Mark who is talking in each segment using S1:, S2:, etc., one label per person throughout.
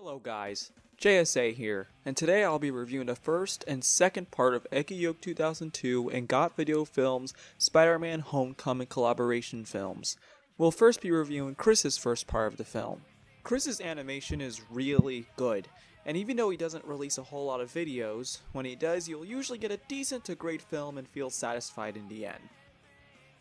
S1: Hello guys, JSA here, and today I'll be reviewing the first and second part of Eggyolk2002 and GotVideoFilms Spider-Man Homecoming collaboration films. We'll first be reviewing Chris's first part of the film. Chris's animation is really good, and even though he doesn't release a whole lot of videos, when he does you'll usually get a decent to great film and feel satisfied in the end.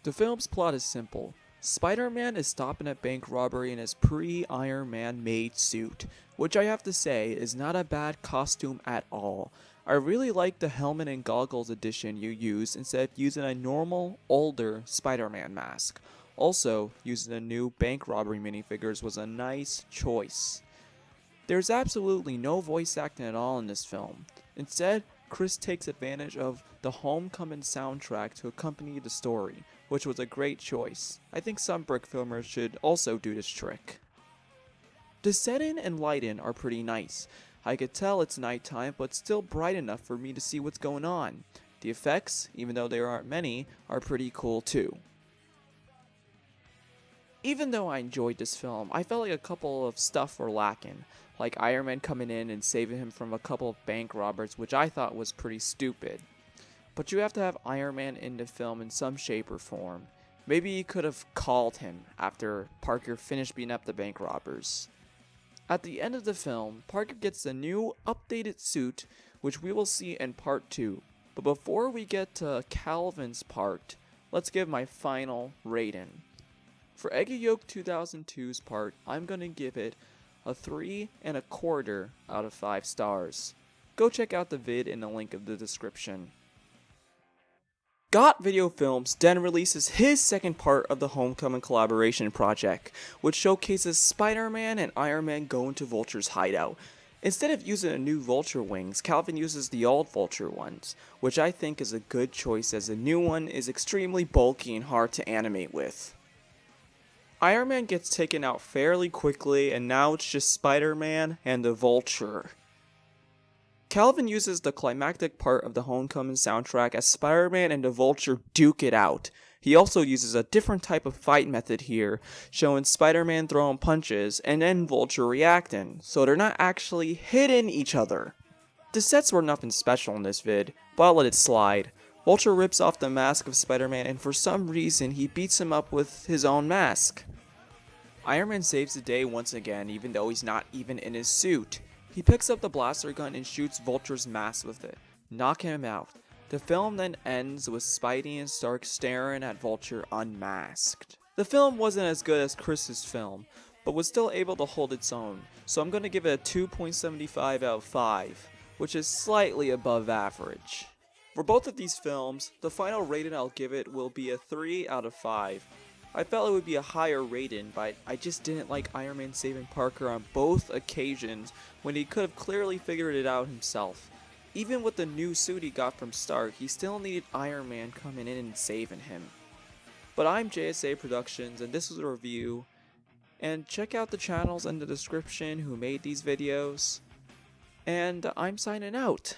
S1: The film's plot is simple. Spider-Man is stopping a bank robbery in his pre-Iron Man made suit, which I have to say is not a bad costume at all. I really like the helmet and goggles edition you used instead of using a normal, older Spider-Man mask. Also, using the new bank robbery minifigures was a nice choice. There's absolutely no voice acting at all in this film. Instead, Chris takes advantage of the Homecoming soundtrack to accompany the story, which was a great choice. I think some brick filmers should also do this trick. The setting and lighting are pretty nice. I could tell it's nighttime, but still bright enough for me to see what's going on. The effects, even though there aren't many, are pretty cool too. Even though I enjoyed this film, I felt like a couple of stuff were lacking, like Iron Man coming in and saving him from a couple of bank robbers, which I thought was pretty stupid. But you have to have Iron Man in the film in some shape or form. Maybe you could have called him after Parker finished beating up the bank robbers. At the end of the film, Parker gets a new updated suit, which we will see in part 2. But before we get to Calvin's part, let's give my final rating. For Eggyolk2002's part, I'm gonna give it a 3.25 out of 5 stars. Go check out the vid in the link of the description. GotVideoFilms then releases his second part of the Homecoming collaboration project, which showcases Spider-Man and Iron Man going to Vulture's hideout. Instead of using the new Vulture wings, Calvin uses the old Vulture ones, which I think is a good choice as the new one is extremely bulky and hard to animate with. Iron Man gets taken out fairly quickly, and now it's just Spider-Man and the Vulture. Calvin uses the climactic part of the Homecoming soundtrack as Spider-Man and the Vulture duke it out. He also uses a different type of fight method here, showing Spider-Man throwing punches and then Vulture reacting, so they're not actually hitting each other. The sets were nothing special in this vid, but I'll let it slide. Vulture rips off the mask of Spider-Man and for some reason he beats him up with his own mask. Iron Man saves the day once again even though he's not even in his suit. He picks up the blaster gun and shoots Vulture's mask with it, knocking him out. The film then ends with Spidey and Stark staring at Vulture unmasked. The film wasn't as good as Chris's film, but was still able to hold its own, so I'm going to give it a 2.75 out of 5, which is slightly above average. For both of these films, the final rating I'll give it will be a 3 out of 5. I felt it would be a higher rating, but I just didn't like Iron Man saving Parker on both occasions when he could have clearly figured it out himself. Even with the new suit he got from Stark, he still needed Iron Man coming in and saving him. But I'm JSAProductions and this was a review, and check out the channels in the description who made these videos, and I'm signing out.